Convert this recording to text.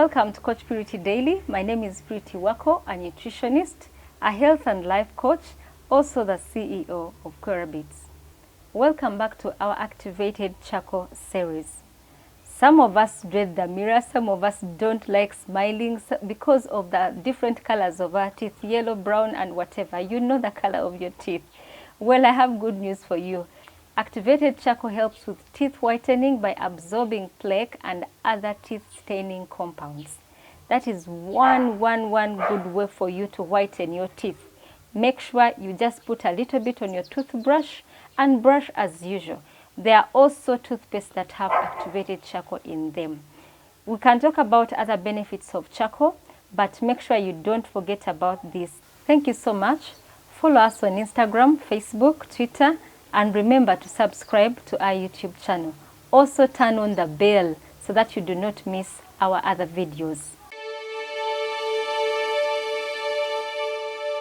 Welcome to Coach Purity Daily. My name is Purity Wako, a nutritionist, a health and life coach, also the CEO of KweraBITS. Welcome back to our activated charcoal series. Some of us dread the mirror, some of us don't like smiling because of the different colors of our teeth, yellow, brown, and whatever. You know the color of your teeth. Well, I have good news for you. Activated charcoal helps with teeth whitening by absorbing plaque and other teeth staining compounds. That is one good way for you to whiten your teeth. Make sure you just put a little bit on your toothbrush and brush as usual. There are also toothpastes that have activated charcoal in them. We can talk about other benefits of charcoal, but make sure you don't forget about this. Thank you so much. Follow us on Instagram, Facebook, Twitter, and remember to subscribe to our YouTube channel. Also turn on the bell so that you do not miss our other videos.